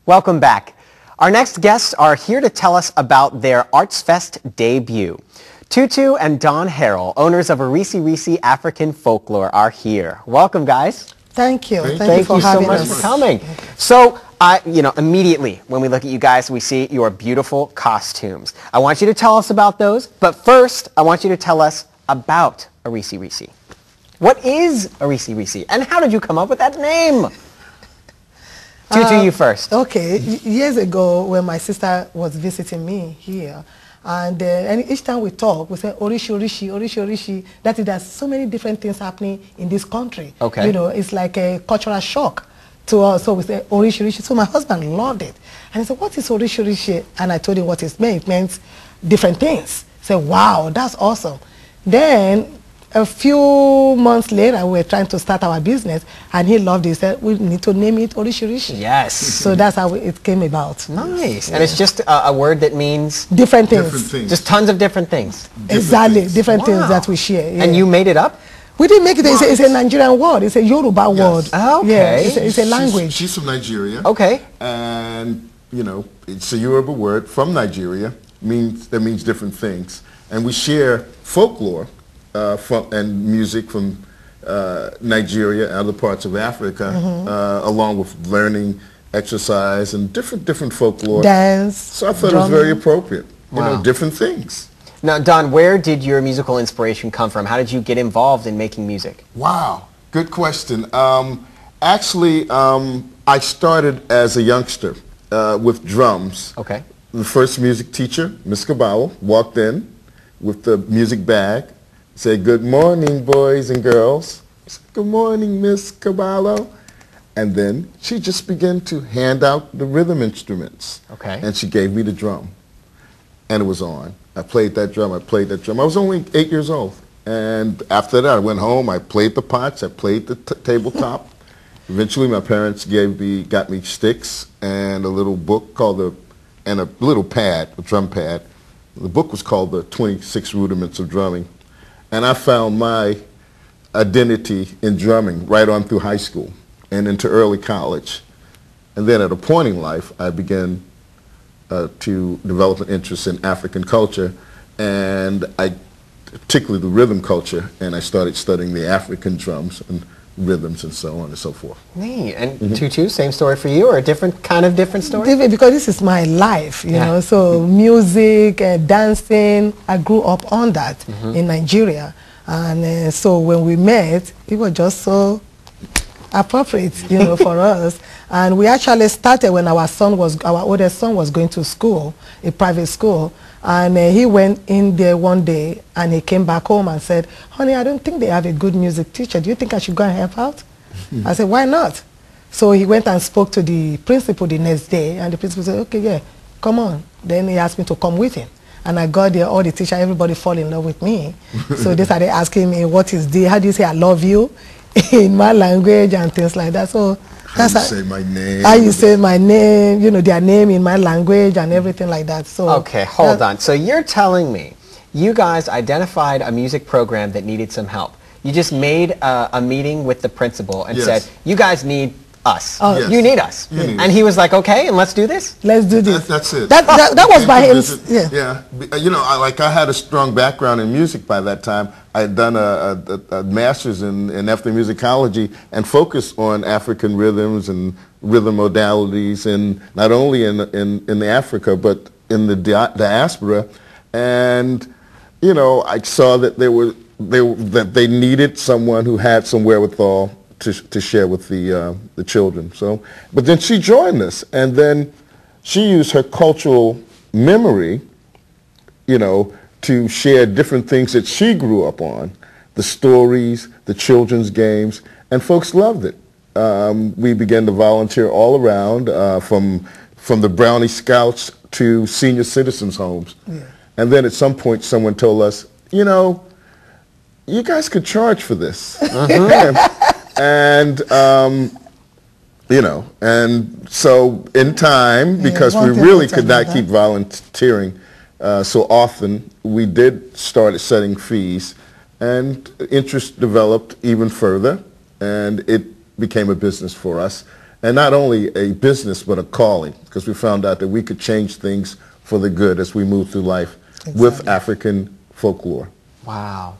Welcome back. Our next guests are here to tell us about their Arts Fest debut. Tutu and Don Harrell, owners of Orisirisi African Folklore, are here. Welcome, guys. Thank you. Thank you for having so much us. for coming. So, immediately when we look at you guys, we see your beautiful costumes. I want you to tell us about those, but first, I want you to tell us about Orisirisi. What is Orisirisi, and how did you come up with that name? Tutu, you first. Okay. Years ago, when my sister was visiting me here, and each time we talk, we say Orisirisi, Orisirisi. That is, there's so many different things happening in this country. Okay. You know, it's like a cultural shock to us. So we say Orisirisi. So my husband loved it, and he said, "What is Orisirisi?" And I told him what it meant. It meant different things. He said, "Wow, that's awesome." Then a few months later, we were trying to start our business, and he loved it. He said, "We need to name it Orisirisi." Yes. So that's how it came about. Nice. Yeah. And it's just a word that means? Different things. Different things. Just tons of different things. Exactly. Different things Wow. that we share. Yeah. And you made it up? We didn't make it. It's a Nigerian word. It's a Yoruba word. Okay. Yeah, it's a language. She's from Nigeria. Okay. And, you know, it's a Yoruba word from Nigeria. That means different things. And we share folklore and music from Nigeria and other parts of Africa, along with learning, exercise, and different folklore. Dance. So I thought drumming. it was very appropriate. You Wow. know, different things. Now, Don, where did your musical inspiration come from? How did you get involved in making music? Wow, good question. Actually, I started as a youngster with drums. Okay. The first music teacher, Miss Caballo, walked in with the music bag, said, "Good morning, boys and girls." I said, "Good morning, Miss Caballo." And then she just began to hand out the rhythm instruments. Okay. And she gave me the drum. And it was on. I played that drum, I played that drum. I was only 8 years old. And after that, I went home, I played the pots, I played the tabletop. Eventually, my parents got me sticks and a little book and a little pad, a drum pad. The book was called The 26 Rudiments of Drumming. And I found my identity in drumming right on through high school and into early college. And then at a point in life, I began to develop an interest in African culture, and particularly the rhythm culture, and I started studying the African drums and rhythms and so on and so forth. Neat. And Tutu, same story for you, or a different story? Different, because this is my life, you know. So music, dancing, I grew up on that in Nigeria. And so when we met, it was just so appropriate, you know, for us. And we actually started when our oldest son was going to school, a private school. And he went in there one day and he came back home and said, "Honey, I don't think they have a good music teacher. Do you think I should go and help out?" I said, "Why not?" So he went and spoke to the principal the next day, and the principal said, "Okay, yeah, come on." Then he asked me to come with him. And I got there, all the teachers, everybody fall in love with me. So they started asking me, "What is this? How do you say I love you?" in my language and things like that. So that's how you say my name. How you say my name, you know, their name in my language and everything like that. So okay, hold on. So you're telling me you guys identified a music program that needed some help. You just made a meeting with the principal and said, "You guys need us. Yes. You need us." And he was like, "Okay, and let's do this." Let's do this. That's it. That was by him. Yeah. You know, I had a strong background in music by that time. I had done a master's in ethnomusicology and focused on African rhythms and rhythm modalities, and not only in Africa but in the diaspora. And you know, I saw that they needed someone who had some wherewithal to share with the children. So, but then she joined us, and then she used her cultural memory, you know, to share different things that she grew up on, the stories, the children's games, and folks loved it. We began to volunteer all around, from the Brownie Scouts to senior citizens' homes. Yeah. And then at some point someone told us, "You know, you guys could charge for this." And, you know, and so in time, because we really could not keep volunteering so often, we did start setting fees, and interest developed even further, and it became a business for us. and not only a business but a calling, because we found out that we could change things for the good as we move through life with African folklore. Wow.